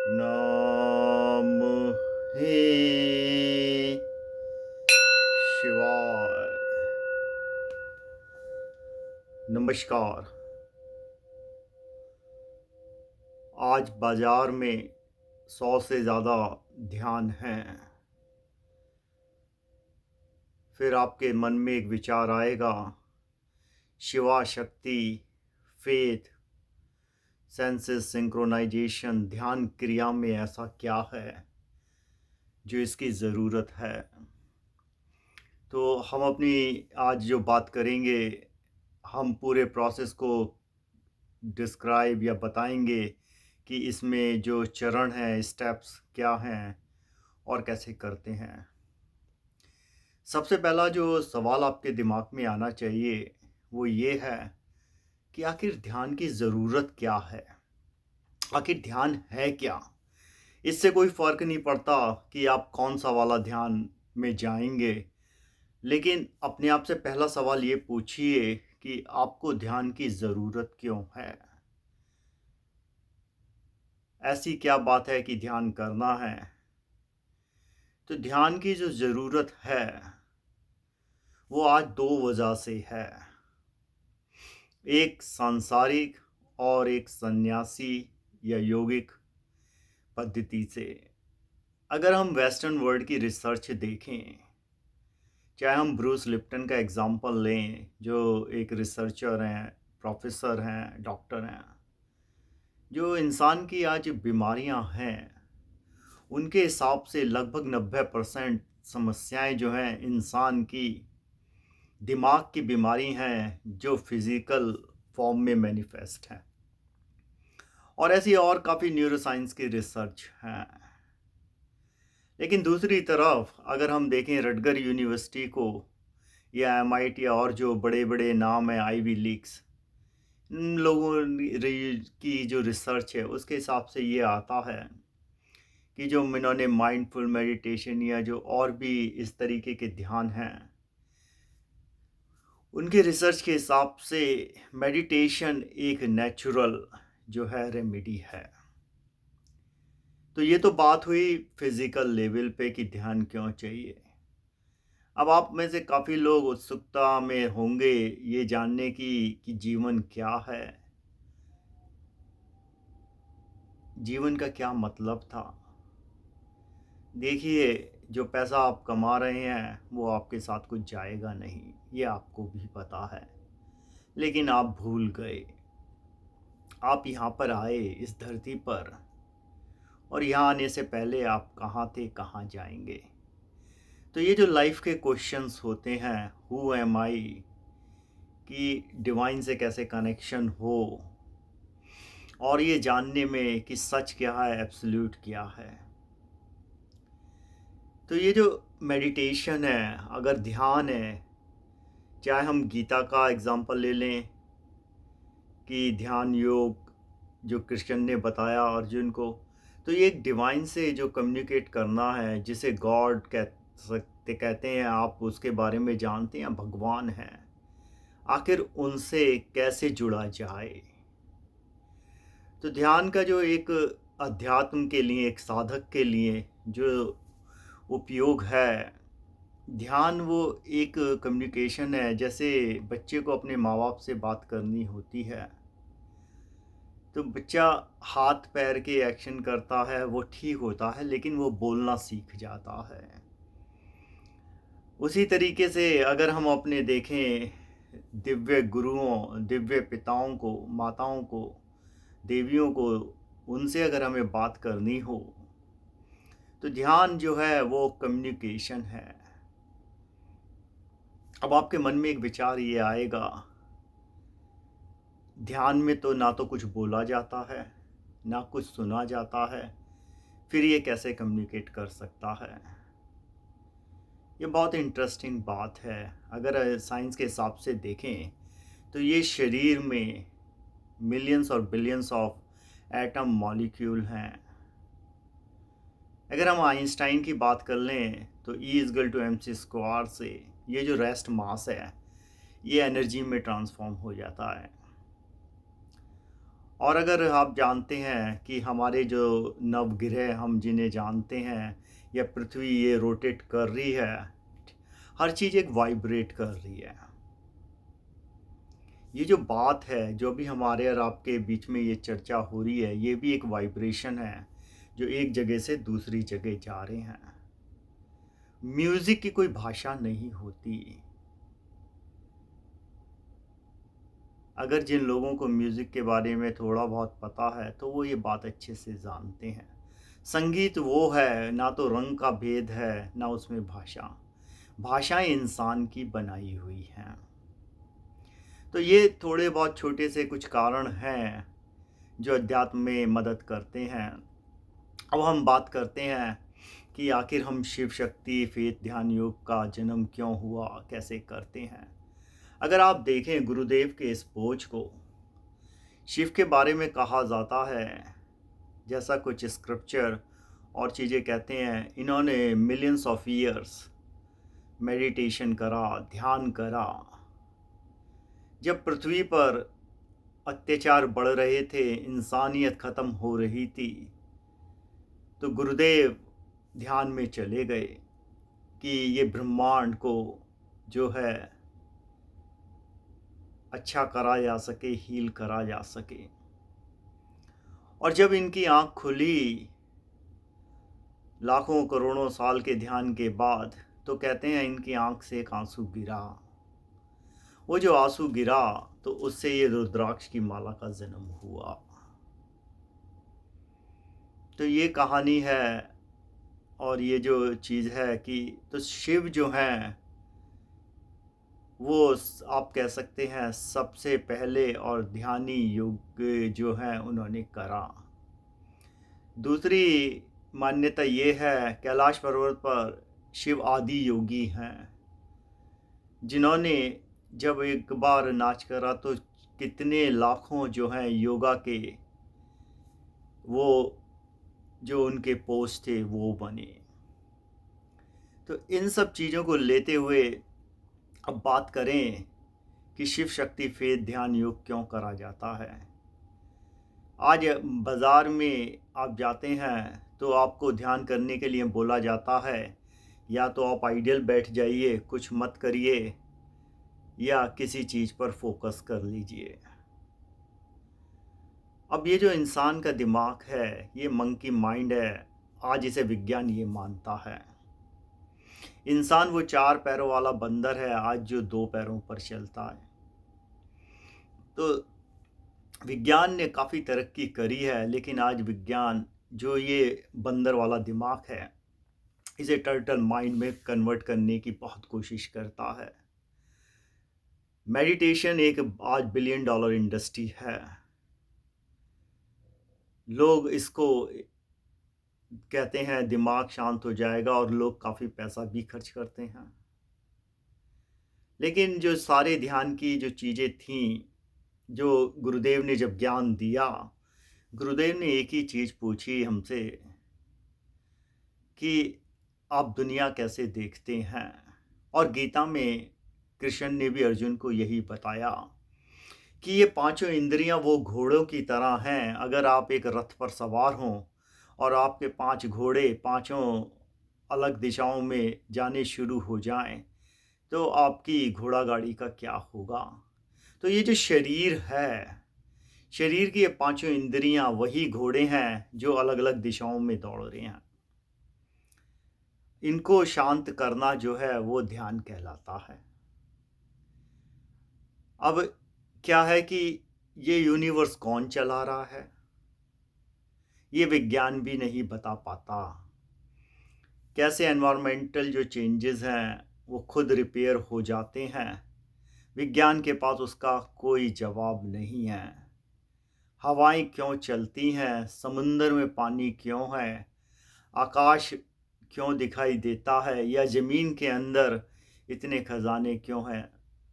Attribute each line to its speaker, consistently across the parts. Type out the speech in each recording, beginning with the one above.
Speaker 1: नमः शिवाय। नमस्कार। आज बाजार में 100 से ज़्यादा ध्यान हैं। फिर आपके मन में एक विचार आएगा, शिवा शक्ति, फेथ, सेंसेस सिंक्रोनाइजेशन, ध्यान क्रिया में ऐसा क्या है जो इसकी ज़रूरत है। तो हम अपनी आज जो बात करेंगे, हम पूरे प्रोसेस को डिस्क्राइब या बताएंगे कि इसमें जो चरण हैं, स्टेप्स क्या हैं और कैसे करते हैं। सबसे पहला जो सवाल आपके दिमाग में आना चाहिए वो ये है कि आखिर ध्यान की ज़रूरत क्या है। आखिर ध्यान है क्या। इससे कोई फ़र्क नहीं पड़ता कि आप कौन सा वाला ध्यान में जाएंगे, लेकिन अपने आप से पहला सवाल ये पूछिए कि आपको ध्यान की ज़रूरत क्यों है। ऐसी क्या बात है कि ध्यान करना है। तो ध्यान की जो ज़रूरत है वो आज दो वजह से है, एक सांसारिक और एक सन्यासी या योगिक पद्धति से। अगर हम वेस्टर्न वर्ल्ड की रिसर्च देखें, चाहे हम ब्रूस लिप्टन का एग्जांपल लें जो एक रिसर्चर हैं, प्रोफेसर हैं, डॉक्टर हैं, जो इंसान की आज बीमारियां हैं उनके हिसाब से लगभग 90% समस्याएं जो हैं इंसान की दिमाग की बीमारी हैं जो फिज़िकल फॉर्म में मैनिफेस्ट हैं। और ऐसी और काफ़ी न्यूरोसाइंस की रिसर्च हैं। लेकिन दूसरी तरफ अगर हम देखें रटगर यूनिवर्सिटी को या एमआईटी और जो बड़े बड़े नाम हैं, आईवी लीग्स, इन लोगों की जो रिसर्च है उसके हिसाब से ये आता है कि जो इन्होंने माइंडफुल मेडिटेशन या जो और भी इस तरीके के ध्यान हैं, उनके रिसर्च के हिसाब से मेडिटेशन एक नेचुरल जो है रेमेडी है। तो ये तो बात हुई फिज़िकल लेवल पे कि ध्यान क्यों चाहिए। अब आप में से काफ़ी लोग उत्सुकता में होंगे ये जानने की कि जीवन क्या है, जीवन का क्या मतलब था। देखिए, जो पैसा आप कमा रहे हैं वो आपके साथ कुछ जाएगा नहीं, ये आपको भी पता है, लेकिन आप भूल गए। आप यहाँ पर आए इस धरती पर, और यहाँ आने से पहले आप कहाँ थे, कहाँ जाएंगे। तो ये जो लाइफ के क्वेश्चंस होते हैं, हु एम आई, कि डिवाइन से कैसे कनेक्शन हो, और ये जानने में कि सच क्या है, एब्सोल्यूट क्या है। तो ये जो मेडिटेशन है, अगर ध्यान है, चाहे हम गीता का एग्जांपल ले लें कि ध्यान योग जो कृष्ण ने बताया अर्जुन को, तो ये एक डिवाइन से जो कम्युनिकेट करना है, जिसे गॉड कहते हैं, आप उसके बारे में जानते हैं, भगवान हैं। आखिर उनसे कैसे जुड़ा जाए। तो ध्यान का जो एक अध्यात्म के लिए, एक साधक के लिए जो उपयोग है, ध्यान वो एक कम्युनिकेशन है। जैसे बच्चे को अपने माँ बाप से बात करनी होती है, तो बच्चा हाथ पैर के एक्शन करता है, वो ठीक होता है, लेकिन वो बोलना सीख जाता है। उसी तरीके से अगर हम अपने देखें दिव्य गुरुओं, दिव्य पिताओं को, माताओं को, देवियों को, उनसे अगर हमें बात करनी हो, तो ध्यान जो है वो कम्युनिकेशन है। अब आपके मन में एक विचार ये आएगा, ध्यान में तो ना तो कुछ बोला जाता है, ना कुछ सुना जाता है, फिर ये कैसे कम्युनिकेट कर सकता है। ये बहुत इंटरेस्टिंग बात है। अगर साइंस के हिसाब से देखें तो ये शरीर में मिलियंस और बिलियंस ऑफ एटम मॉलिक्यूल हैं। अगर हम आइंस्टाइन की बात कर लें तो E=mc² से ये जो रेस्ट मास है ये एनर्जी में ट्रांसफॉर्म हो जाता है। और अगर आप जानते हैं कि हमारे जो नवग्रह हम जिन्हें जानते हैं, या पृथ्वी ये रोटेट कर रही है, हर चीज़ एक वाइब्रेट कर रही है। ये जो बात है, जो भी हमारे और आपके बीच में ये चर्चा हो रही है, ये भी एक वाइब्रेशन है जो एक जगह से दूसरी जगह जा रहे हैं। म्यूज़िक की कोई भाषा नहीं होती। अगर जिन लोगों को म्यूज़िक के बारे में थोड़ा बहुत पता है तो वो ये बात अच्छे से जानते हैं। संगीत वो है, ना तो रंग का भेद है, ना उसमें भाषा। भाषाएं इंसान की बनाई हुई हैं। तो ये थोड़े बहुत छोटे से कुछ कारण हैं जो अध्यात्म में मदद करते हैं। अब हम बात करते हैं कि आखिर हम शिव शक्ति फेथ ध्यान योग का जन्म क्यों हुआ, कैसे करते हैं। अगर आप देखें गुरुदेव के इस बोझ को, शिव के बारे में कहा जाता है, जैसा कुछ स्क्रिप्चर और चीज़ें कहते हैं, इन्होंने मिलियंस ऑफ ईयर्स मेडिटेशन करा, ध्यान करा। जब पृथ्वी पर अत्याचार बढ़ रहे थे, इंसानियत ख़त्म हो रही थी, तो गुरुदेव ध्यान में चले गए कि ये ब्रह्मांड को जो है अच्छा करा जा सके, हील करा जा सके। और जब इनकी आँख खुली लाखों करोड़ों साल के ध्यान के बाद, तो कहते हैं इनकी आँख से एक आंसू गिरा। वो जो आंसू गिरा, तो उससे ये रुद्राक्ष की माला का जन्म हुआ। तो ये कहानी है, और ये जो चीज़ है कि तो शिव जो हैं वो आप कह सकते हैं सबसे पहले और ध्यानी योग जो हैं उन्होंने करा। दूसरी मान्यता ये है, कैलाश पर्वत पर शिव आदि योगी हैं, जिन्होंने जब एक बार नाच करा तो कितने लाखों जो हैं योगा के वो जो उनके पोस्ट थे वो बने। तो इन सब चीज़ों को लेते हुए अब बात करें कि शिव शक्ति फेथ ध्यान योग क्यों करा जाता है। आज बाज़ार में आप जाते हैं तो आपको ध्यान करने के लिए बोला जाता है, या तो आप आइडियल बैठ जाइए, कुछ मत करिए, या किसी चीज़ पर फोकस कर लीजिए। अब ये जो इंसान का दिमाग है, ये मंकी माइंड है, आज इसे विज्ञान ये मानता है। इंसान वो 4 पैरों वाला बंदर है आज जो 2 पैरों पर चलता है। तो विज्ञान ने काफ़ी तरक्की करी है, लेकिन आज विज्ञान जो ये बंदर वाला दिमाग है, इसे टर्टल माइंड में कन्वर्ट करने की बहुत कोशिश करता है। मेडिटेशन एक आज $1 बिलियन इंडस्ट्री है। लोग इसको कहते हैं दिमाग शांत हो जाएगा, और लोग काफ़ी पैसा भी खर्च करते हैं। लेकिन जो सारे ध्यान की जो चीज़ें थीं, जो गुरुदेव ने जब ज्ञान दिया, गुरुदेव ने एक ही चीज़ पूछी हमसे कि आप दुनिया कैसे देखते हैं। और गीता में कृष्ण ने भी अर्जुन को यही बताया कि ये पांचों इंद्रियां वो घोड़ों की तरह हैं। अगर आप एक रथ पर सवार हों और आपके 5 घोड़े पांचों अलग दिशाओं में जाने शुरू हो जाएं, तो आपकी घोड़ा गाड़ी का क्या होगा। तो ये जो शरीर है, शरीर की ये पांचों इंद्रियां वही घोड़े हैं जो अलग अलग दिशाओं में दौड़ रहे हैं। इनको शांत करना जो है वो ध्यान कहलाता है। अब क्या है कि ये यूनिवर्स कौन चला रहा है, ये विज्ञान भी नहीं बता पाता। कैसे एनवायरमेंटल जो चेंजेस हैं वो खुद रिपेयर हो जाते हैं, विज्ञान के पास उसका कोई जवाब नहीं है। हवाएं क्यों चलती हैं, समुंदर में पानी क्यों है, आकाश क्यों दिखाई देता है, या ज़मीन के अंदर इतने खजाने क्यों हैं,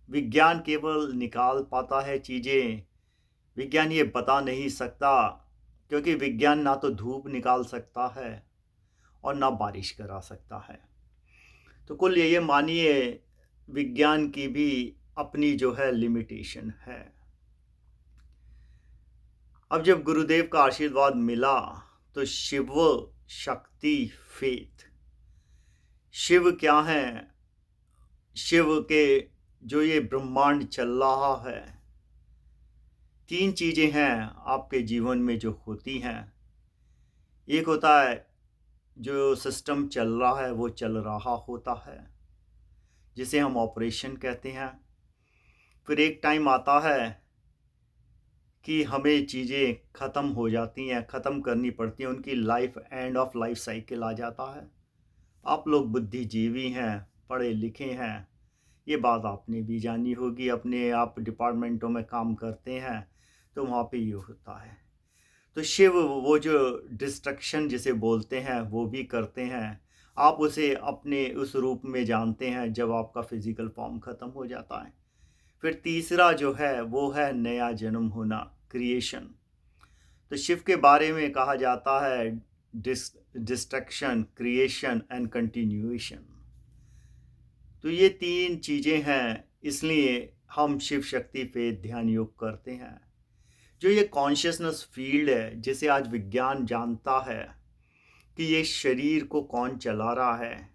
Speaker 1: विज्ञान केवल निकाल पाता है चीज़ें। विज्ञान ये बता नहीं सकता, क्योंकि विज्ञान ना तो धूप निकाल सकता है और ना बारिश करा सकता है। तो कुल ये मानिए विज्ञान की भी अपनी जो है लिमिटेशन है। अब जब गुरुदेव का आशीर्वाद मिला तो शिव शक्ति फेथ, शिव क्या है? शिव के जो ये ब्रह्मांड चल रहा है, 3 चीज़ें हैं आपके जीवन में जो होती हैं। एक होता है जो सिस्टम चल रहा है वो चल रहा होता है, जिसे हम ऑपरेशन कहते हैं। फिर एक टाइम आता है कि हमें चीज़ें ख़त्म हो जाती हैं, ख़त्म करनी पड़ती हैं, उनकी life end of life cycle आ जाता है। आप लोग बुद्धिजीवी हैं, पढ़े लिखे हैं, ये बात आपने भी जानी होगी। अपने आप डिपार्टमेंटों में काम करते हैं तो वहाँ पे ये होता है। तो शिव वो जो डिस्ट्रक्शन जिसे बोलते हैं वो भी करते हैं। आप उसे अपने उस रूप में जानते हैं जब आपका फिजिकल फॉर्म ख़त्म हो जाता है। फिर तीसरा जो है वो है नया जन्म होना, क्रिएशन। तो शिव के बारे में कहा जाता है डिस्ट्रक्शन, क्रिएशन एंड कंटिन्यूएशन। तो ये 3 चीज़ें हैं, इसलिए हम शिव शक्ति पे ध्यान योग करते हैं। जो ये कॉन्शियसनेस फील्ड है, जिसे आज विज्ञान जानता है कि ये शरीर को कौन चला रहा है।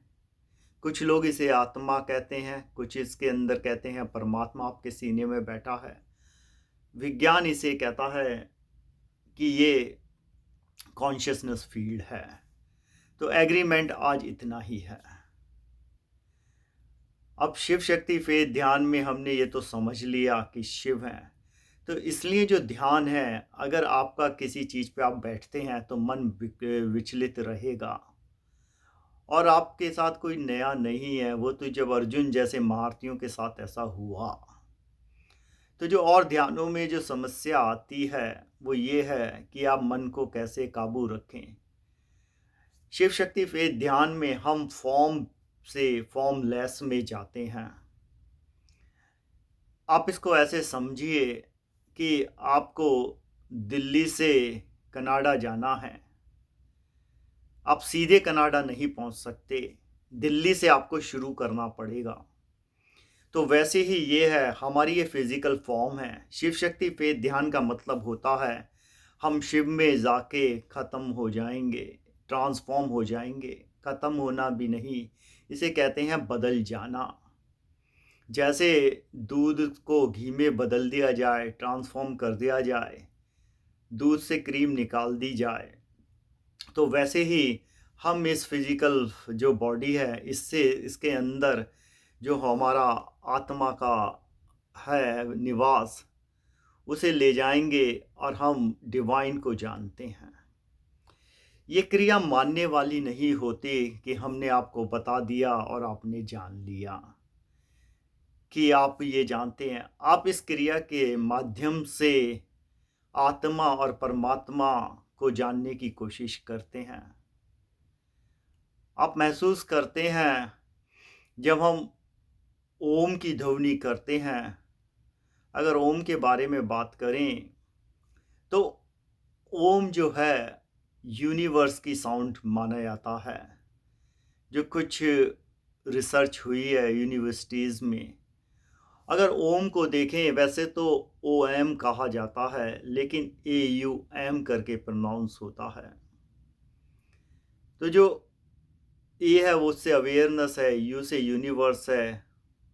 Speaker 1: कुछ लोग इसे आत्मा कहते हैं, कुछ इसके अंदर कहते हैं परमात्मा आपके सीने में बैठा है। विज्ञान इसे कहता है कि ये कॉन्शियसनेस फील्ड है। तो एग्रीमेंट आज इतना ही है। अब शिव शक्ति पे ध्यान में हमने ये तो समझ लिया कि शिव हैं। तो इसलिए जो ध्यान है, अगर आपका किसी चीज़ पे आप बैठते हैं तो मन विचलित रहेगा और आपके साथ कोई नया नहीं है। वो तो जब अर्जुन जैसे महारथियों के साथ ऐसा हुआ। तो जो और ध्यानों में जो समस्या आती है वो ये है कि आप मन को कैसे काबू रखें। शिव शक्ति पे ध्यान में हम फॉर्म से फॉर्मलेस में जाते हैं। आप इसको ऐसे समझिए कि आपको दिल्ली से कनाडा जाना है। आप सीधे कनाडा नहीं पहुंच सकते, दिल्ली से आपको शुरू करना पड़ेगा। तो वैसे ही ये है, हमारी ये फिजिकल फॉर्म है। शिव शक्ति पे ध्यान का मतलब होता है हम शिव में जाके ख़त्म हो जाएंगे, ट्रांसफॉर्म हो जाएंगे। ख़त्म होना भी नहीं, इसे कहते हैं बदल जाना। जैसे दूध को घी में बदल दिया जाए, ट्रांसफॉर्म कर दिया जाए, दूध से क्रीम निकाल दी जाए, तो वैसे ही हम इस फिजिकल जो बॉडी है, इससे इसके अंदर जो हमारा आत्मा का है निवास, उसे ले जाएंगे और हम डिवाइन को जानते हैं। ये क्रिया मानने वाली नहीं होती कि हमने आपको बता दिया और आपने जान लिया कि आप ये जानते हैं। आप इस क्रिया के माध्यम से आत्मा और परमात्मा को जानने की कोशिश करते हैं। आप महसूस करते हैं जब हम ओम की ध्वनि करते हैं। अगर ओम के बारे में बात करें तो ओम जो है यूनिवर्स की साउंड माना जाता है। जो कुछ रिसर्च हुई है यूनिवर्सिटीज़ में, अगर ओम को देखें, वैसे तो ओ एम कहा जाता है लेकिन ए यू एम करके प्रोनाउंस होता है। तो जो ए है वो उससे अवेयरनेस है, यू से यूनिवर्स है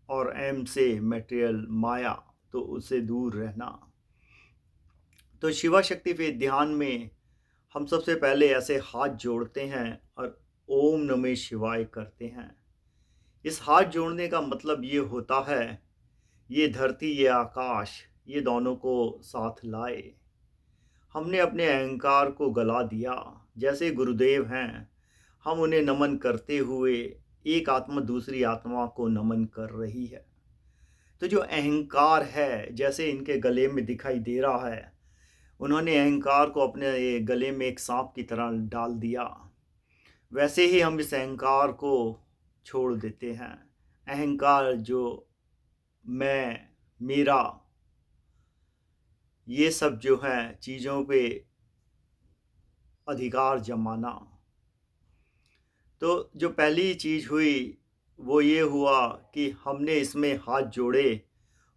Speaker 1: और एम से मटेरियल माया, तो उससे दूर रहना। तो शिवा शक्ति पे ध्यान में हम सबसे पहले ऐसे हाथ जोड़ते हैं और ओम नमः शिवाय करते हैं। इस हाथ जोड़ने का मतलब ये होता है, ये धरती ये आकाश ये दोनों को साथ लाए। हमने अपने अहंकार को गला दिया। जैसे गुरुदेव हैं, हम उन्हें नमन करते हुए एक आत्मा दूसरी आत्मा को नमन कर रही है। तो जो अहंकार है, जैसे इनके गले में दिखाई दे रहा है, उन्होंने अहंकार को अपने गले में एक सांप की तरह डाल दिया। वैसे ही हम इस अहंकार को छोड़ देते हैं। अहंकार जो मैं, मेरा, ये सब जो है चीज़ों पे अधिकार जमाना। तो जो पहली चीज़ हुई वो ये हुआ कि हमने इसमें हाथ जोड़े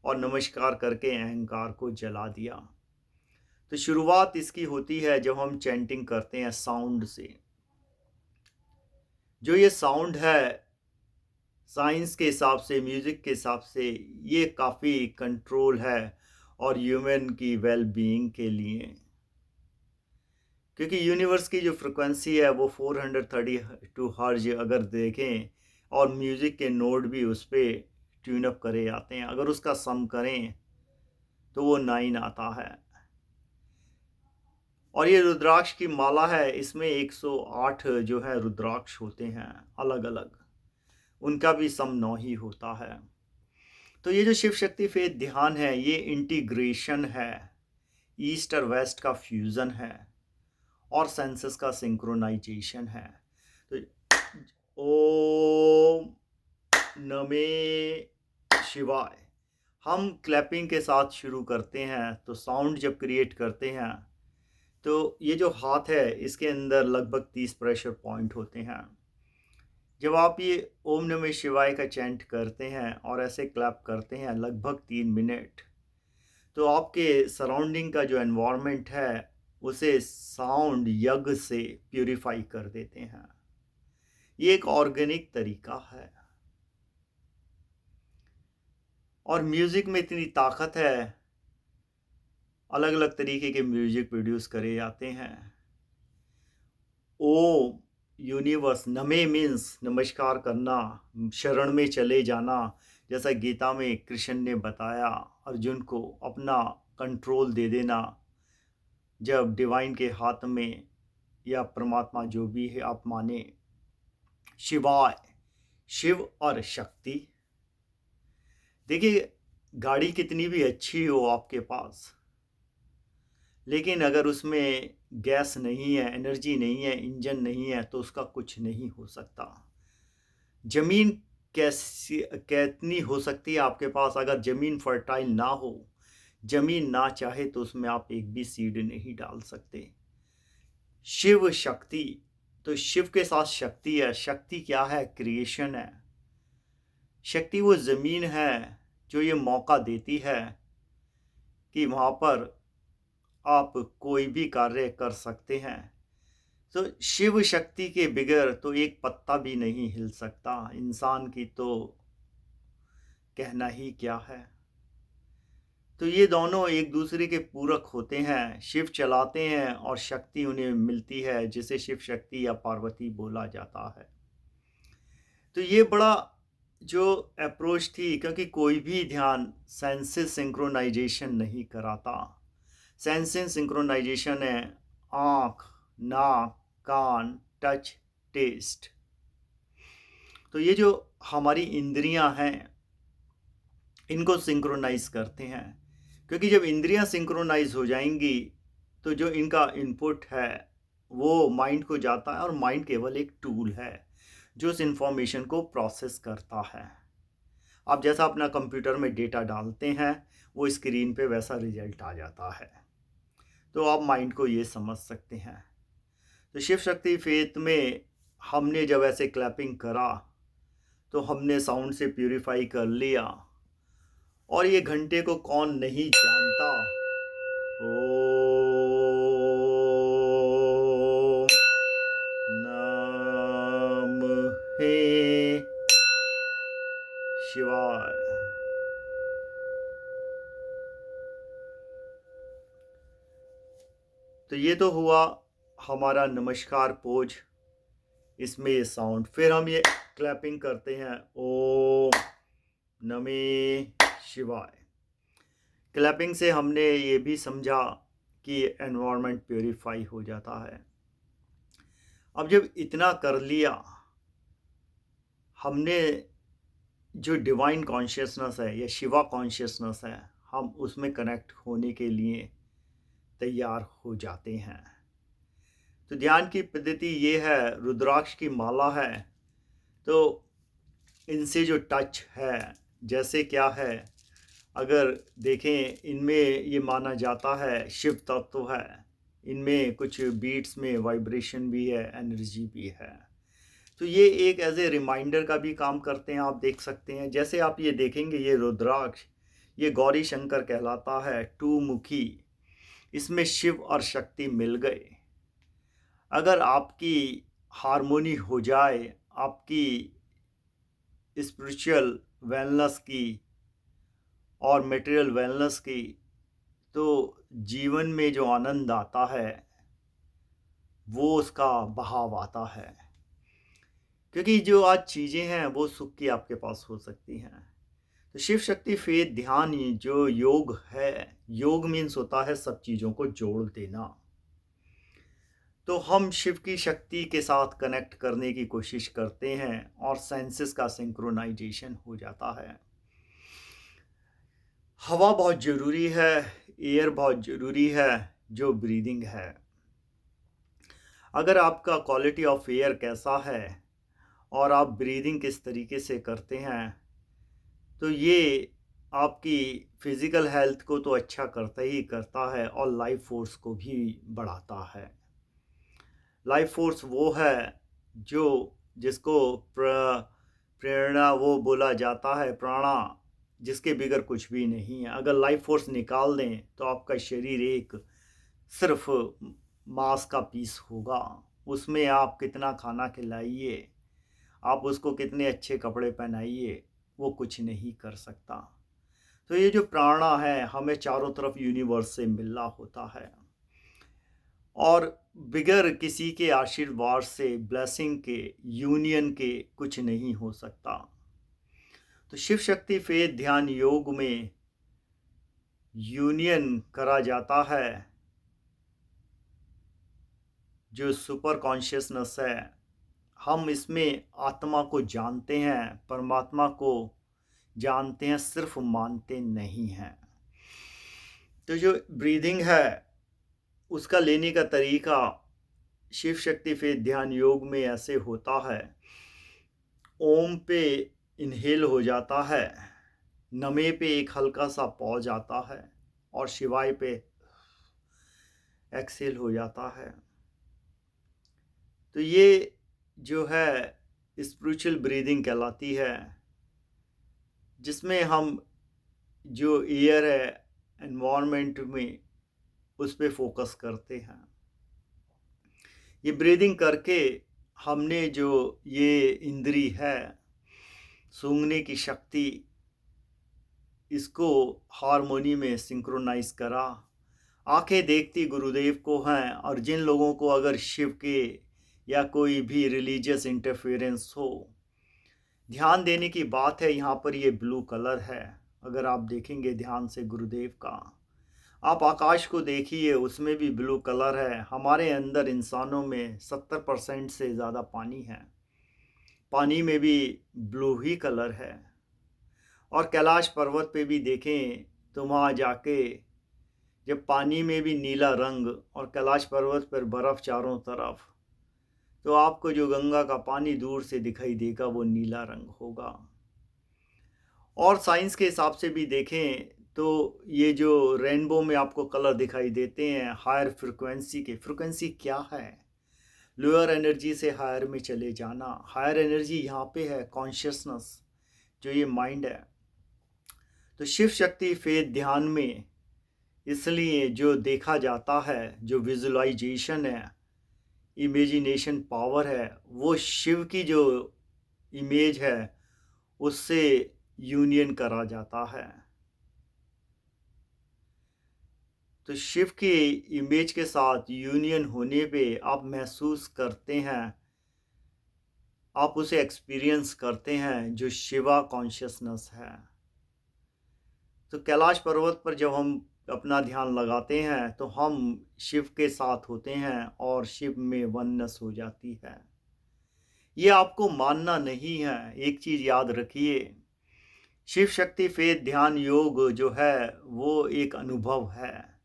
Speaker 1: और नमस्कार करके अहंकार को जला दिया। तो शुरुआत इसकी होती है जब हम चैंटिंग करते हैं साउंड से। जो ये साउंड है साइंस के हिसाब से, म्यूज़िक के हिसाब से, ये काफ़ी कंट्रोल है और ह्यूमन की वेल बीइंग के लिए, क्योंकि यूनिवर्स की जो फ्रिक्वेंसी है वो 432 हर्ज अगर देखें, और म्यूज़िक के नोट भी उस पर ट्यून अप करे जाते हैं। अगर उसका सम करें तो वो 9 आता है। और ये रुद्राक्ष की माला है, इसमें 108 जो है रुद्राक्ष होते हैं अलग अलग, उनका भी सम 9 ही होता है। तो ये जो शिव शक्ति फेथ ध्यान है, ये इंटीग्रेशन है, ईस्ट और वेस्ट का फ्यूज़न है और सेंसेस का सिंक्रोनाइजेशन है। तो ओम नमः शिवाय हम क्लैपिंग के साथ शुरू करते हैं। तो साउंड जब क्रिएट करते हैं तो ये जो हाथ है इसके अंदर लगभग 30 प्रेशर पॉइंट होते हैं। जब आप ये ओम नमः शिवाय का चैंट करते हैं और ऐसे क्लैप करते हैं लगभग 3 मिनट, तो आपके सराउंडिंग का जो एनवायरनमेंट है उसे साउंड यज्ञ से प्यूरिफाई कर देते हैं। ये एक ऑर्गेनिक तरीका है और म्यूज़िक में इतनी ताकत है, अलग अलग तरीके के म्यूज़िक प्रोड्यूस करे जाते हैं। ओम यूनिवर्स, नमे मीन्स नमस्कार करना, शरण में चले जाना, जैसा गीता में कृष्ण ने बताया अर्जुन को, अपना कंट्रोल दे देना जब डिवाइन के हाथ में, या परमात्मा जो भी है आप माने। शिवाय, शिव और शक्ति। देखिए गाड़ी कितनी भी अच्छी हो आपके पास, लेकिन अगर उसमें गैस नहीं है, एनर्जी नहीं है, इंजन नहीं है, तो उसका कुछ नहीं हो सकता। ज़मीन कैसी कितनी हो सकती है आपके पास, अगर ज़मीन फर्टाइल ना हो, ज़मीन ना चाहे, तो उसमें आप एक भी सीड नहीं डाल सकते। शिव शक्ति, तो शिव के साथ शक्ति है। शक्ति क्या है? क्रिएशन है। शक्ति वो ज़मीन है जो ये मौका देती है कि वहाँ पर आप कोई भी कार्य कर सकते हैं। तो शिव शक्ति के बगैर तो एक पत्ता भी नहीं हिल सकता, इंसान की तो कहना ही क्या है। तो ये दोनों एक दूसरे के पूरक होते हैं। शिव चलाते हैं और शक्ति उन्हें मिलती है, जिसे शिव शक्ति या पार्वती बोला जाता है। तो ये बड़ा जो अप्रोच थी, क्योंकि कोई भी ध्यान सेंसेस सिंक्रोनाइजेशन नहीं कराता। सेंसेस सिंक्रोनाइजेशन है आँख, नाक, कान, टच, टेस्ट। तो ये जो हमारी इंद्रियां हैं इनको सिंक्रोनाइज करते हैं, क्योंकि जब इंद्रियां सिंक्रोनाइज हो जाएंगी तो जो इनका इनपुट है वो माइंड को जाता है, और माइंड केवल एक टूल है जो उस इंफॉर्मेशन को प्रोसेस करता है। आप जैसा अपना कंप्यूटर में डेटा डालते हैं वो स्क्रीन पे वैसा रिजल्ट आ जाता है। तो आप माइंड को ये समझ सकते हैं। तो शिव शक्ति फेथ में हमने जब ऐसे क्लैपिंग करा तो हमने साउंड से प्यूरिफाई कर लिया, और ये घंटे को कौन नहीं जानता। ओम नमः शिवाय। तो ये तो हुआ हमारा नमस्कार पोज, इसमें ये साउंड। फिर हम ये क्लैपिंग करते हैं ओम नमः शिवाय। क्लैपिंग से हमने ये भी समझा कि एनवायरनमेंट प्योरीफाई हो जाता है। अब जब इतना कर लिया, हमने जो डिवाइन कॉन्शियसनेस है या शिवा कॉन्शियसनेस है, हम उसमें कनेक्ट होने के लिए तैयार हो जाते हैं। तो ध्यान की पद्धति ये है, रुद्राक्ष की माला है, तो इनसे जो टच है, जैसे क्या है, अगर देखें इनमें ये माना जाता है शिव तत्व है, इनमें कुछ बीट्स में वाइब्रेशन भी है, एनर्जी भी है। तो ये एक एज ए रिमाइंडर का भी काम करते हैं। आप देख सकते हैं, जैसे आप ये देखेंगे, ये रुद्राक्ष ये गौरी शंकर कहलाता है, टू मुखी। इसमें शिव और शक्ति मिल गए। अगर आपकी हार्मोनी हो जाए, आपकी स्पिरिचुअल वेलनेस की और मटेरियल वेलनेस की, तो जीवन में जो आनंद आता है वो उसका बहाव आता है। क्योंकि जो आज चीज़ें हैं वो सुख की आपके पास हो सकती हैं। तो शिव शक्ति फेथ ध्यान ही जो योग है, योग मीन्स होता है सब चीज़ों को जोड़ देना। तो हम शिव की शक्ति के साथ कनेक्ट करने की कोशिश करते हैं और सेंसेस का सिंक्रोनाइजेशन हो जाता है। हवा बहुत ज़रूरी है, एयर बहुत ज़रूरी है, जो ब्रीदिंग है। अगर आपका क्वालिटी ऑफ एयर कैसा है और आप ब्रीदिंग किस तरीके से करते हैं, तो ये आपकी फिज़िकल हेल्थ को तो अच्छा करता ही करता है और लाइफ फोर्स को भी बढ़ाता है। लाइफ फोर्स वो है जो जिसको प्रेरणा वो बोला जाता है, प्राणा, जिसके बगैर कुछ भी नहीं है। अगर लाइफ फोर्स निकाल दें तो आपका शरीर एक सिर्फ मांस का पीस होगा। उसमें आप कितना खाना खिलाइए, आप उसको कितने अच्छे कपड़े पहनाइए, वो कुछ नहीं कर सकता। तो ये जो प्राणा है हमें चारों तरफ यूनिवर्स से मिलना होता है और बिगर किसी के आशीर्वाद से, ब्लेसिंग के, यूनियन के कुछ नहीं हो सकता। तो शिव शक्ति फेथ ध्यान योग में यूनियन करा जाता है। जो सुपर कॉन्शियसनेस है, हम इसमें आत्मा को जानते हैं, परमात्मा को जानते हैं, सिर्फ मानते नहीं हैं। तो जो ब्रीदिंग है उसका लेने का तरीका शिव शक्ति फेथ ध्यान योग में ऐसे होता है। ओम पे इनहेल हो जाता है, नमे पे एक हल्का सा पॉज आता है और शिवाय पे एक्सेल हो जाता है। तो ये जो है स्पिरिचुअल ब्रीदिंग कहलाती है, जिसमें हम जो एयर है एनवायरनमेंट में उस पे फोकस करते हैं। ये ब्रीदिंग करके हमने जो ये इंद्री है, सूंघने की शक्ति, इसको हारमोनी में सिंक्रोनाइज करा। आंखें देखती गुरुदेव को हैं और जिन लोगों को अगर शिव के या कोई भी रिलीजियस इंटरफेरेंस हो, ध्यान देने की बात है। यहाँ पर ये ब्लू कलर है, अगर आप देखेंगे ध्यान से गुरुदेव का, आप आकाश को देखिए उसमें भी ब्लू कलर है। हमारे अंदर इंसानों में 70% से ज़्यादा पानी है, पानी में भी ब्लू ही कलर है। और कैलाश पर्वत पे भी देखें तो वहाँ जाके जब पानी में भी नीला रंग और कैलाश पर्वत पर बर्फ़ चारों तरफ, तो आपको जो गंगा का पानी दूर से दिखाई देगा वो नीला रंग होगा। और साइंस के हिसाब से भी देखें तो ये जो रेनबो में आपको कलर दिखाई देते हैं, हायर फ्रिक्वेंसी के, फ्रिक्वेंसी क्या है? लोअर एनर्जी से हायर में चले जाना। हायर एनर्जी यहाँ पे है कॉन्शियसनेस, जो ये माइंड है। तो शिव शक्ति फेथ ध्यान में इसलिए जो देखा जाता है, जो विजुअलाइजेशन है, इमेजिनेशन पावर है, वो शिव की जो इमेज है उससे यूनियन करा जाता है। तो शिव की इमेज के साथ यूनियन होने पे आप महसूस करते हैं, आप उसे एक्सपीरियंस करते हैं जो शिवा कॉन्शियसनेस है। तो कैलाश पर्वत पर जब हम अपना ध्यान लगाते हैं तो हम शिव के साथ होते हैं और शिव में वननेस हो जाती है। ये आपको मानना नहीं है, एक चीज़ याद रखिए, शिव शक्ति फेथ ध्यान योग जो है वो एक अनुभव है।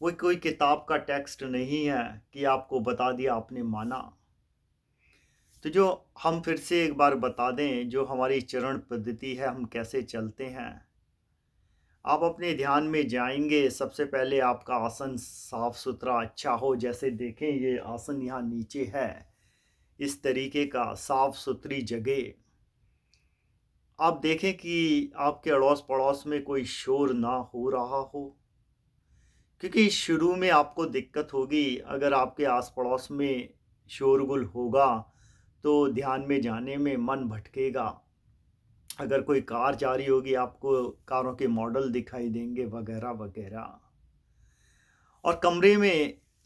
Speaker 1: वो कोई किताब का टेक्स्ट नहीं है कि आपको बता दिया आपने माना। तो जो हम फिर से एक बार बता दें, जो हमारी चरण पद्धति है, हम कैसे चलते हैं। आप अपने ध्यान में जाएंगे, सबसे पहले आपका आसन साफ सुथरा अच्छा हो। जैसे देखें ये आसन यहाँ नीचे है, इस तरीके का साफ सुथरी जगह। आप देखें कि आपके अड़ोस पड़ोस में कोई शोर ना हो रहा हो, क्योंकि शुरू में आपको दिक्कत होगी, अगर आपके आस पड़ोस में शोरगुल होगा तो ध्यान में जाने में मन भटकेगा। अगर कोई कार जा रही होगी, आपको कारों के मॉडल दिखाई देंगे वगैरह वगैरह। और कमरे में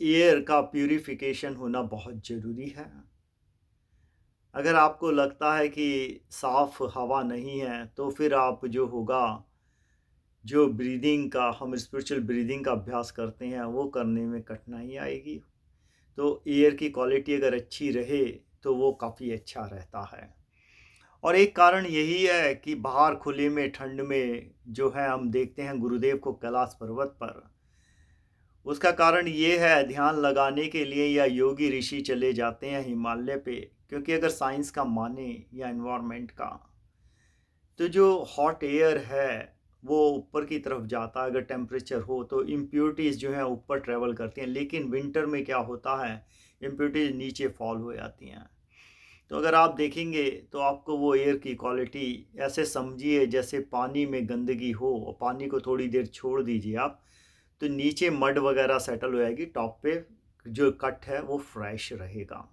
Speaker 1: एयर का प्यूरिफिकेशन होना बहुत ज़रूरी है। अगर आपको लगता है कि साफ़ हवा नहीं है तो फिर आप जो होगा, जो ब्रीदिंग का हम स्पिरिचुअल ब्रीदिंग का अभ्यास करते हैं वो करने में कठिनाई आएगी। तो एयर की क्वालिटी अगर अच्छी रहे तो वो काफ़ी अच्छा रहता है। और एक कारण यही है कि बाहर खुले में ठंड में जो है हम देखते हैं गुरुदेव को कैलाश पर्वत पर। उसका कारण ये है, ध्यान लगाने के लिए या योगी ऋषि चले जाते हैं हिमालय पे, क्योंकि अगर साइंस का माने या एनवायरनमेंट का, तो जो हॉट एयर है वो ऊपर की तरफ जाता है। अगर टेम्परेचर हो तो इम्प्योरिटीज़ जो है ऊपर ट्रैवल करती हैं, लेकिन विंटर में क्या होता है, इम्प्योरिटीज़ नीचे फॉल हो जाती हैं। तो अगर आप देखेंगे तो आपको वो एयर की क्वालिटी ऐसे समझिए जैसे पानी में गंदगी हो और पानी को थोड़ी देर छोड़ दीजिए आप, तो नीचे मड वगैरह सेटल हो जाएगी, टॉप पे जो कट है वो फ्रेश रहेगा।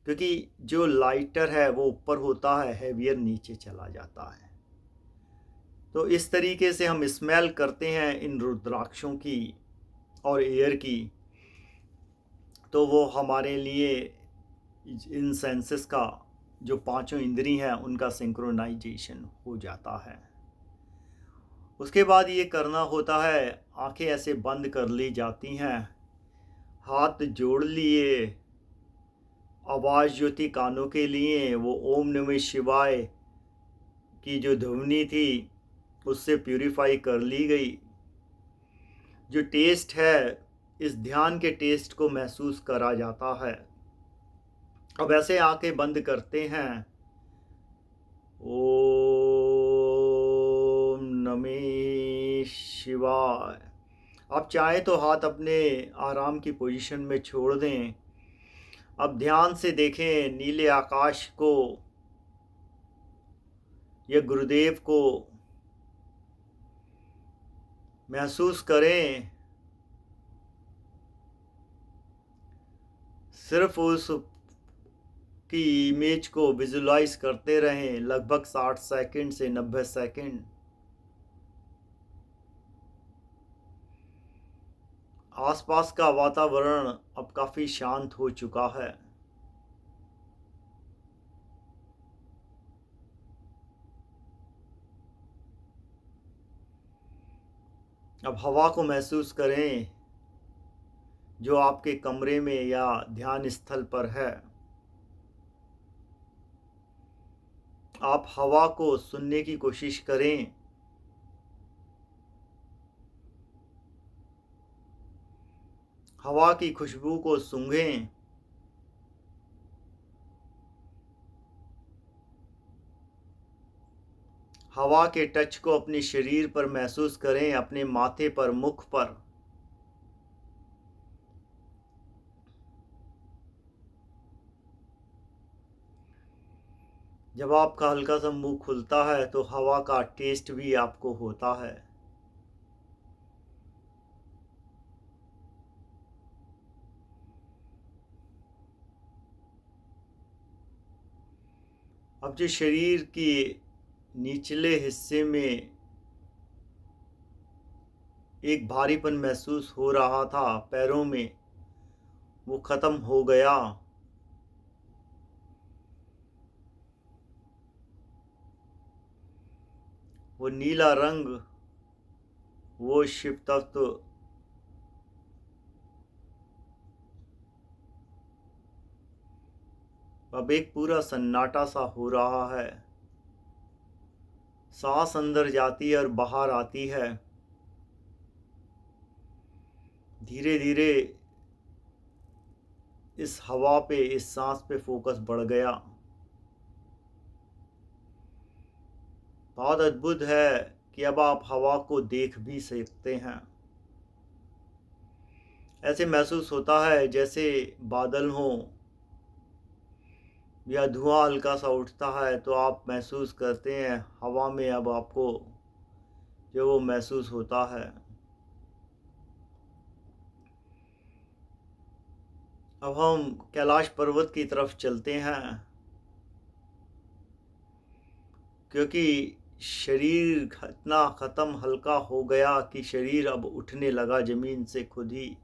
Speaker 1: क्योंकि जो लाइटर है वो ऊपर होता है, हैवियर नीचे चला जाता है। तो इस तरीके से हम स्मेल करते हैं इन रुद्राक्षों की और एयर की, तो वो हमारे लिए इन सेंसेस का जो पांचों इंद्री हैं उनका सिंक्रोनाइजेशन हो जाता है। उसके बाद ये करना होता है, आंखें ऐसे बंद कर ली जाती हैं, हाथ जोड़ लिए, आवाज़ जो थी कानों के लिए वो ओम नमः शिवाय की जो ध्वनि थी उससे प्यूरिफाई कर ली गई। जो टेस्ट है, इस ध्यान के टेस्ट को महसूस करा जाता है। अब ऐसे आंखें बंद करते हैं, ओम नमः शिवाय। आप चाहें तो हाथ अपने आराम की पोजीशन में छोड़ दें। अब ध्यान से देखें नीले आकाश को या गुरुदेव को महसूस करें। सिर्फ उस की इमेज को विजुलाइज करते रहें लगभग 60 सेकंड से 90 सेकंड। आसपास का वातावरण अब काफ़ी शांत हो चुका है। अब हवा को महसूस करें जो आपके कमरे में या ध्यान स्थल पर है। आप हवा को सुनने की कोशिश करें। हवा की खुशबू को सूंघें। हवा के टच को अपने शरीर पर महसूस करें, अपने माथे पर, मुख पर। जब आपका हल्का सा मुंह खुलता है तो हवा का टेस्ट भी आपको होता है। अब जो शरीर के निचले हिस्से में एक भारीपन महसूस हो रहा था पैरों में, वो ख़त्म हो गया। वो नीला रंग, वो शिव तत्व अब एक पूरा सन्नाटा सा हो रहा है। सांस अंदर जाती है और बाहर आती है। धीरे धीरे इस हवा पे, इस सांस पे फोकस बढ़ गया। बहुत अद्भुत है कि अब आप हवा को देख भी सकते हैं। ऐसे महसूस होता है जैसे बादल हों या धुआं हल्का सा उठता है, तो आप महसूस करते हैं हवा में अब आपको जो वो महसूस होता है। अब हम कैलाश पर्वत की तरफ चलते हैं, क्योंकि शरीर इतना ख़त्म हल्का हो गया कि शरीर अब उठने लगा ज़मीन से खुद ही।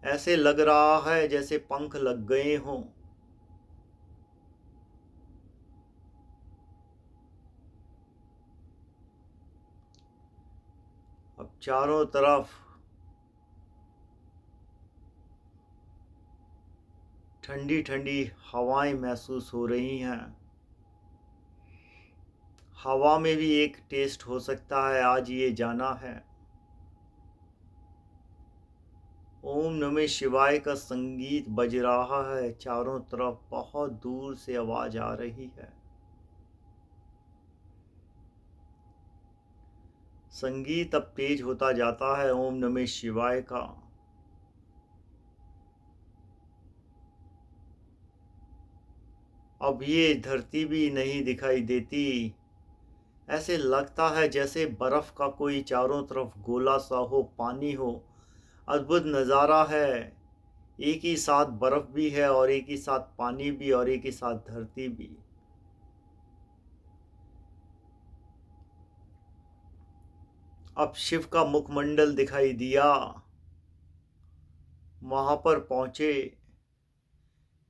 Speaker 1: ऐसे लग रहा है जैसे पंख लग गए हों। अब चारों तरफ ठंडी ठंडी हवाएं महसूस हो रही हैं। हवा में भी एक टेस्ट हो सकता है, आज ये जाना है। ओम नमः शिवाय का संगीत बज रहा है चारों तरफ, बहुत दूर से आवाज आ रही है। संगीत अब तेज होता जाता है ओम नमः शिवाय का। अब ये धरती भी नहीं दिखाई देती, ऐसे लगता है जैसे बर्फ का कोई चारों तरफ गोला सा हो, पानी हो। अद्भुत नज़ारा है, एक ही साथ बर्फ भी है और एक ही साथ पानी भी और एक ही साथ धरती भी। अब शिव का मुखमंडल दिखाई दिया, वहां पर पहुंचे,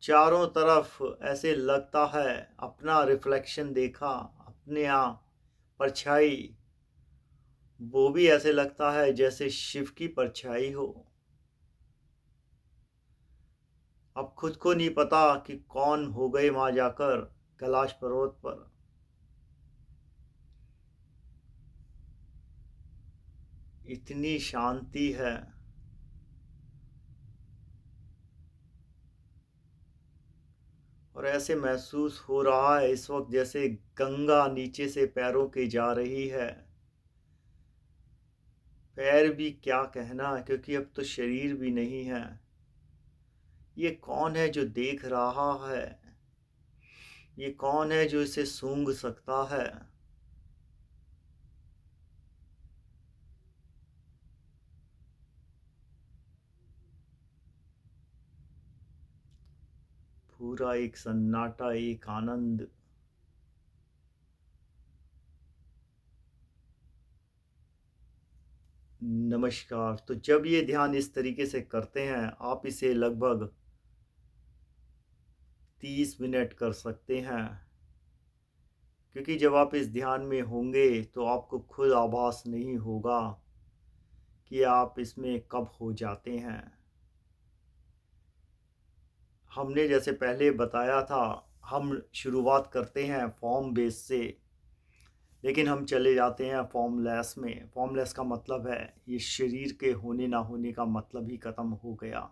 Speaker 1: चारों तरफ ऐसे लगता है अपना रिफ्लेक्शन देखा, अपने यहाँ परछाई, वो भी ऐसे लगता है जैसे शिव की परछाई हो। अब खुद को नहीं पता कि कौन हो गए वहां जाकर कैलाश पर्वत पर। इतनी शांति है। और ऐसे महसूस हो रहा है इस वक्त जैसे गंगा नीचे से पैरों के जा रही है। पैर भी क्या कहना, क्योंकि अब तो शरीर भी नहीं है। ये कौन है जो देख रहा है? ये कौन है जो इसे सूंघ सकता है? पूरा एक सन्नाटा, एक आनंद। नमस्कार। तो जब ये ध्यान इस तरीके से करते हैं, आप इसे लगभग 30 मिनट कर सकते हैं, क्योंकि जब आप इस ध्यान में होंगे तो आपको खुद आभास नहीं होगा कि आप इसमें कब हो जाते हैं। हमने जैसे पहले बताया था, हम शुरुआत करते हैं फॉर्म बेस से, लेकिन हम चले जाते हैं फॉर्मलेस में। फॉर्मलेस का मतलब है ये शरीर के होने ना होने का मतलब ही ख़त्म हो गया।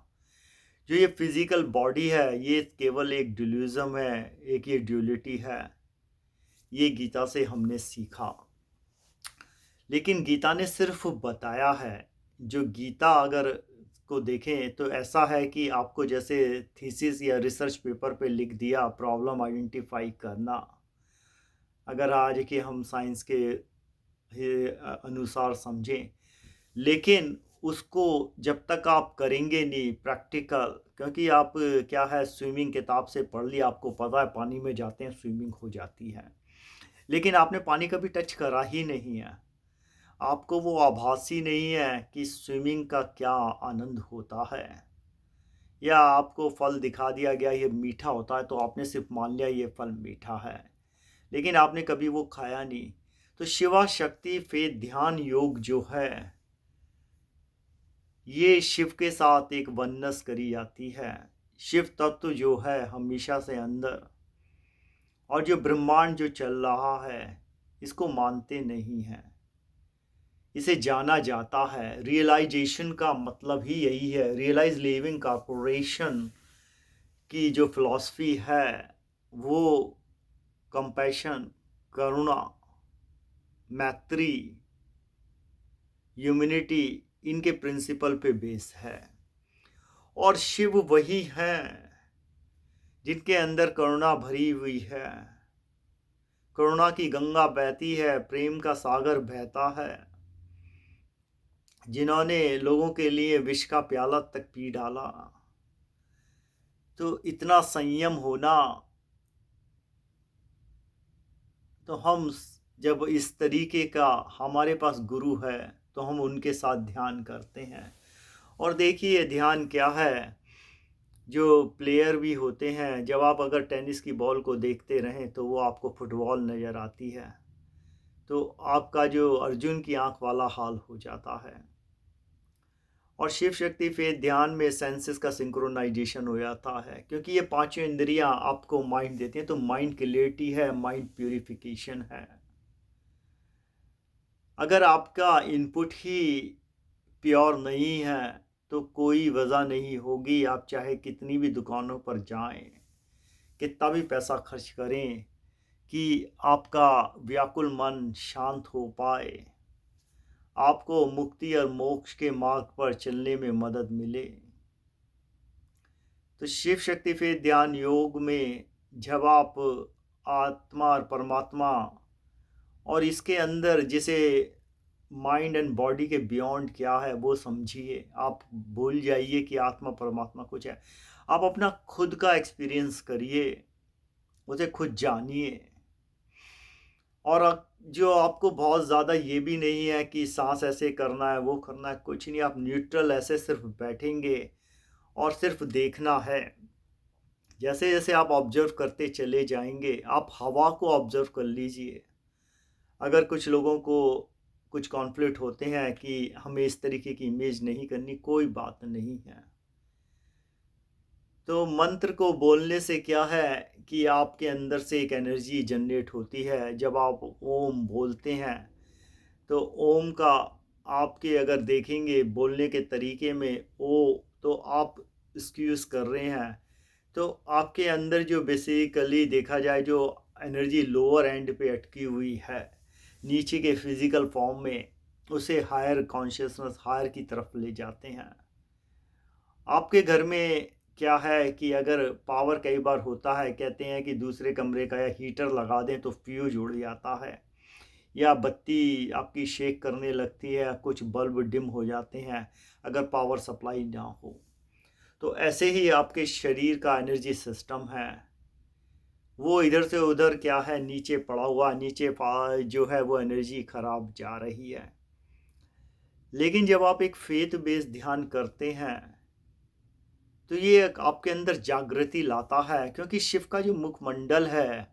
Speaker 1: जो ये फिजिकल बॉडी है, ये केवल एक ड्यूलिज्म है, एक ये ड्यूलिटी है। ये गीता से हमने सीखा, लेकिन गीता ने सिर्फ बताया है। जो गीता अगर को देखें तो ऐसा है कि आपको जैसे थीसिस या रिसर्च पेपर पे लिख दिया, प्रॉब्लम आइडेंटिफाई करना। अगर आज के हम साइंस के अनुसार समझें, लेकिन उसको जब तक आप करेंगे नहीं प्रैक्टिकल, क्योंकि आप क्या है, स्विमिंग किताब से पढ़ लिया, आपको पता है पानी में जाते हैं स्विमिंग हो जाती है, लेकिन आपने पानी कभी टच करा ही नहीं है। आपको वो आभास ही नहीं है कि स्विमिंग का क्या आनंद होता है। या आपको फल दिखा दिया गया ये मीठा होता है, तो आपने सिर्फ मान लिया ये फल मीठा है, लेकिन आपने कभी वो खाया नहीं। तो शिवा शक्ति फेद ध्यान योग जो है, ये शिव के साथ एक वनस करी जाती है। शिव तत्व जो है हमेशा से अंदर, और जो ब्रह्मांड जो चल रहा है, इसको मानते नहीं हैं, इसे जाना जाता है। रियलाइजेशन का मतलब ही यही है। रियलाइज लिविंग कॉरपोरेशन की जो फिलॉसफी है, वो कंपैशन, करुणा, मैत्री, ह्यूमैनिटी, इनके प्रिंसिपल पे बेस है। और शिव वही हैं जिनके अंदर करुणा भरी हुई है। करुणा की गंगा बहती है, प्रेम का सागर बहता है। जिन्होंने लोगों के लिए विष का प्याला तक पी डाला। तो इतना संयम होना, तो जब इस तरीके का हमारे पास गुरु है तो हम उनके साथ ध्यान करते हैं। और देखिए ध्यान क्या है, जो प्लेयर भी होते हैं, जब आप अगर टेनिस की बॉल को देखते रहें तो वो आपको फुटबॉल नज़र आती है, तो आपका जो अर्जुन की आंख वाला हाल हो जाता है। और शिव शक्ति फेथ ध्यान में सेंसेस का सिंक्रोनाइजेशन हो जाता है, क्योंकि ये पांचों इंद्रियां आपको माइंड देती हैं। तो माइंड क्लियरिटी है, माइंड प्यूरिफिकेशन है। अगर आपका इनपुट ही प्योर नहीं है तो कोई वजह नहीं होगी, आप चाहे कितनी भी दुकानों पर जाएं, कितना भी पैसा खर्च करें, कि आपका व्याकुल मन शांत हो पाए, आपको मुक्ति और मोक्ष के मार्ग पर चलने में मदद मिले। तो शिव शक्ति पे ध्यान योग में जब आप आत्मा और परमात्मा और इसके अंदर जिसे माइंड एंड बॉडी के बियॉन्ड क्या है वो समझिए, आप भूल जाइए कि आत्मा परमात्मा कुछ है। आप अपना खुद का एक्सपीरियंस करिए, उसे खुद जानिए। और जो आपको बहुत ज़्यादा ये भी नहीं है कि सांस ऐसे करना है वो करना है, कुछ नहीं, आप न्यूट्रल ऐसे सिर्फ बैठेंगे और सिर्फ देखना है। जैसे जैसे आप ऑब्जर्व करते चले जाएंगे, आप हवा को ऑब्जर्व कर लीजिए। अगर कुछ लोगों को कुछ कॉन्फ्लिक्ट होते हैं कि हमें इस तरीके की इमेज नहीं करनी, कोई बात नहीं है। तो मंत्र को बोलने से क्या है कि आपके अंदर से एक एनर्जी जनरेट होती है। जब आप ओम बोलते हैं तो ओम का आपके अगर देखेंगे बोलने के तरीके में ओ, तो आप एक्सक्यूज कर रहे हैं, तो आपके अंदर जो बेसिकली देखा जाए जो एनर्जी लोअर एंड पे अटकी हुई है नीचे के फिजिकल फॉर्म में, उसे हायर कॉन्शियसनेस हायर की तरफ ले जाते हैं। आपके घर में क्या है कि अगर पावर कई बार होता है, कहते हैं कि दूसरे कमरे का या हीटर लगा दें तो फ्यूज उड़ जाता है, या बत्ती आपकी शेक करने लगती है, कुछ बल्ब डिम हो जाते हैं अगर पावर सप्लाई ना हो। तो ऐसे ही आपके शरीर का एनर्जी सिस्टम है, वो इधर से उधर क्या है नीचे पड़ा हुआ, नीचे जो है वो एनर्जी खराब जा रही है। लेकिन जब आप एक फेथ बेस्ड ध्यान करते हैं तो ये आपके अंदर जागृति लाता है, क्योंकि शिव का जो मुखमंडल है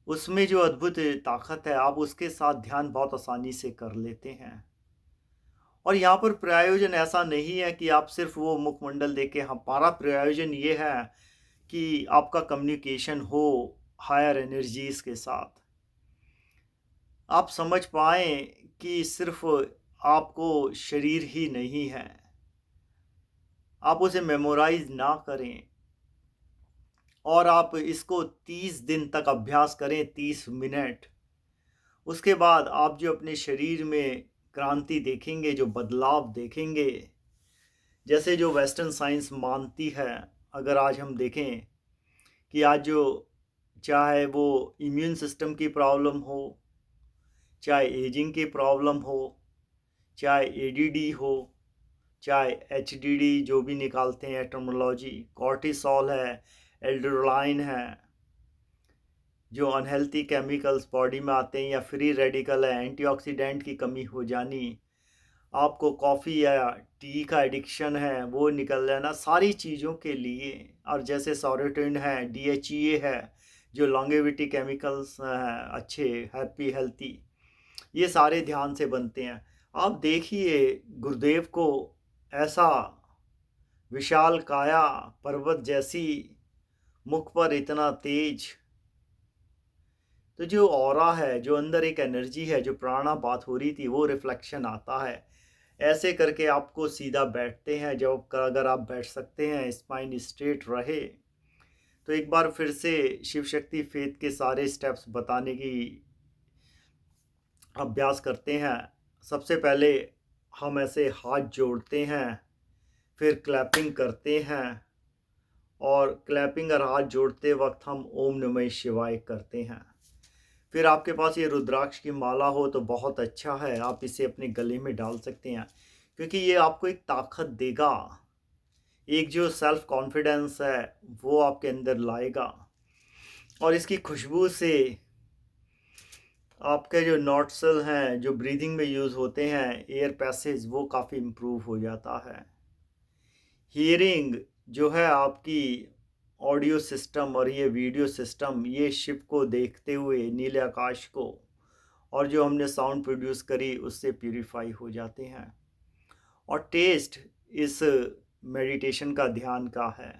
Speaker 1: उसमें जो अद्भुत ताकत है, आप उसके साथ ध्यान बहुत आसानी से कर लेते हैं। और यहाँ पर प्रयोजन ऐसा नहीं है कि आप सिर्फ वो मुखमंडल देखे, हमारा प्रयोजन ये है कि आपका कम्युनिकेशन हो हायर एनर्जीज के साथ। आप समझ पाएँ कि सिर्फ आपको शरीर ही नहीं है, आप उसे मेमोराइज ना करें और आप इसको 30 दिन तक अभ्यास करें, 30 मिनट। उसके बाद आप जो अपने शरीर में क्रांति देखेंगे, जो बदलाव देखेंगे, जैसे जो वेस्टर्न साइंस मानती है। अगर आज हम देखें कि आज जो चाहे वो इम्यून सिस्टम की प्रॉब्लम हो, चाहे एजिंग की प्रॉब्लम हो, चाहे एडीडी हो, चाहे एचडीडी जो भी निकालते हैं टर्मिनोलॉजी, कॉर्टिसोल है, एल्ड्रोलाइन है, जो अनहेल्थी केमिकल्स बॉडी में आते हैं, या फ्री रेडिकल है, एंटीऑक्सीडेंट की कमी हो जानी, आपको कॉफ़ी या टी का एडिक्शन है वो निकल जाना, सारी चीज़ों के लिए। और जैसे सेरोटोनिन है, डीएचईए है, जो लॉन्गेविटी केमिकल्स हैं अच्छे हैप्पी हेल्थी, ये सारे ध्यान से बनते हैं। आप देखिए गुरुदेव को ऐसा विशाल काया, पर्वत जैसी मुख पर इतना तेज, तो जो ऑरा है, जो अंदर एक एनर्जी है, जो प्राणा बात हो रही थी, वो रिफ्लेक्शन आता है। ऐसे करके आपको सीधा बैठते हैं, जब अगर आप बैठ सकते हैं, स्पाइन स्ट्रेट रहे, तो एक बार फिर से शिव शक्ति फेथ के सारे स्टेप्स बताने की अभ्यास करते हैं। सबसे पहले हम ऐसे हाथ जोड़ते हैं, फिर क्लैपिंग करते हैं, और क्लैपिंग और हाथ जोड़ते वक्त हम ओम नमः शिवाय करते हैं। फिर आपके पास ये रुद्राक्ष की माला हो तो बहुत अच्छा है, आप इसे अपने गले में डाल सकते हैं, क्योंकि ये आपको एक ताकत देगा, एक जो सेल्फ कॉन्फिडेंस है वो आपके अंदर लाएगा। और इसकी खुशबू से आपके जो नोट्सल हैं जो ब्रीदिंग में यूज़ होते हैं, एयर पैसेज, वो काफ़ी इम्प्रूव हो जाता है। हियरिंग जो है आपकी ऑडियो सिस्टम और ये वीडियो सिस्टम, ये शिप को देखते हुए नीले आकाश को और जो हमने साउंड प्रोड्यूस करी उससे प्यूरिफाई हो जाते हैं। और टेस्ट इस मेडिटेशन का ध्यान का है।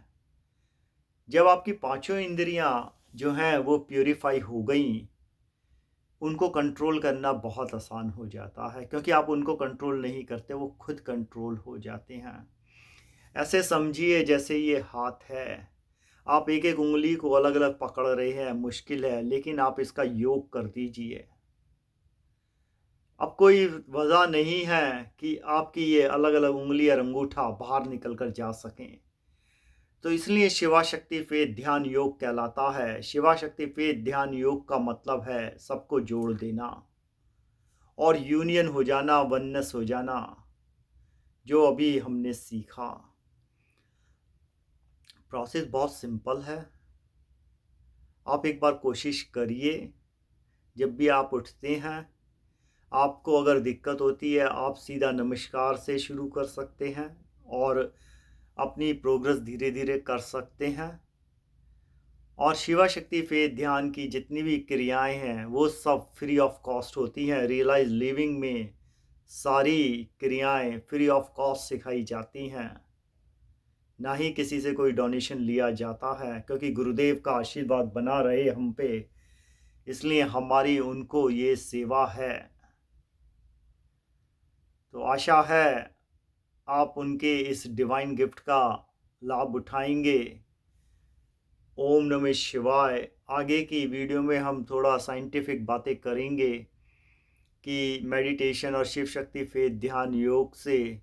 Speaker 1: जब आपकी पांचों इंद्रियां जो हैं वो प्यूरिफाई हो गई, उनको कंट्रोल करना बहुत आसान हो जाता है, क्योंकि आप उनको कंट्रोल नहीं करते, वो खुद कंट्रोल हो जाते हैं। ऐसे समझिए जैसे ये हाथ है, आप एक एक उंगली को अलग अलग पकड़ रहे हैं, मुश्किल है, लेकिन आप इसका योग कर दीजिए। अब कोई वजह नहीं है कि आपकी ये अलग अलग उंगली और अंगूठा बाहर निकल कर जा सकें। तो इसलिए शिवा शक्ति फेथ ध्यान योग कहलाता है। शिवा शक्ति फेथ ध्यान योग का मतलब है सबको जोड़ देना और यूनियन हो जाना, वननेस हो जाना, जो अभी हमने सीखा। प्रोसेस बहुत सिंपल है, आप एक बार कोशिश करिए। जब भी आप उठते हैं, आपको अगर दिक्कत होती है, आप सीधा नमस्कार से शुरू कर सकते हैं और अपनी प्रोग्रेस धीरे धीरे कर सकते हैं। और शिवा शक्ति फेथ ध्यान की जितनी भी क्रियाएं हैं वो सब फ्री ऑफ कॉस्ट होती हैं। रियलाइज लिविंग में सारी क्रियाएं फ्री ऑफ कॉस्ट सिखाई जाती हैं, ना ही किसी से कोई डोनेशन लिया जाता है, क्योंकि गुरुदेव का आशीर्वाद बना रहे हम पे, इसलिए हमारी उनको ये सेवा है। तो आशा है आप उनके इस डिवाइन गिफ्ट का लाभ उठाएंगे। ओम नमः शिवाय। आगे की वीडियो में हम थोड़ा साइंटिफिक बातें करेंगे कि मेडिटेशन और शिव शक्ति फेथ ध्यान योग से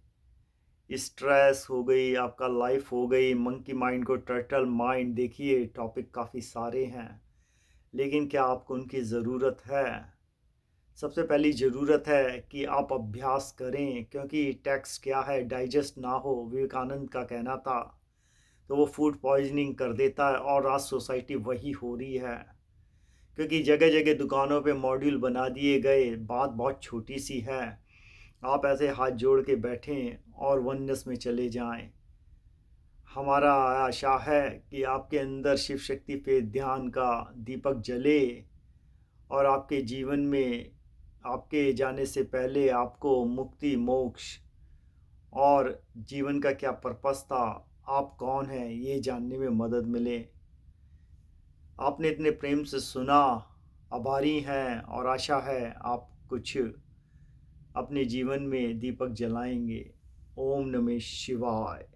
Speaker 1: स्ट्रेस हो गई, आपका लाइफ हो गई, मंकी माइंड को टर्टल माइंड। देखिए टॉपिक काफ़ी सारे हैं, लेकिन क्या आपको उनकी ज़रूरत है? सबसे पहली ज़रूरत है कि आप अभ्यास करें, क्योंकि टेक्स्ट क्या है, डाइजेस्ट ना हो, विवेकानंद का कहना था, तो वो फूड पॉइजनिंग कर देता है। और आज सोसाइटी वही हो रही है, क्योंकि जगह जगह दुकानों पे मॉड्यूल बना दिए गए। बात बहुत छोटी सी है, आप ऐसे हाथ जोड़ के बैठें और वननेस में चले जाएं। हमारा आशा है कि आपके अंदर शिव शक्ति पे ध्यान का दीपक जले और आपके जीवन में आपके जाने से पहले आपको मुक्ति, मोक्ष और जीवन का क्या पर्पस था, आप कौन हैं, ये जानने में मदद मिले। आपने इतने प्रेम से सुना, आभारी हैं, और आशा है आप कुछ अपने जीवन में दीपक जलाएंगे। ओम नमः शिवाय।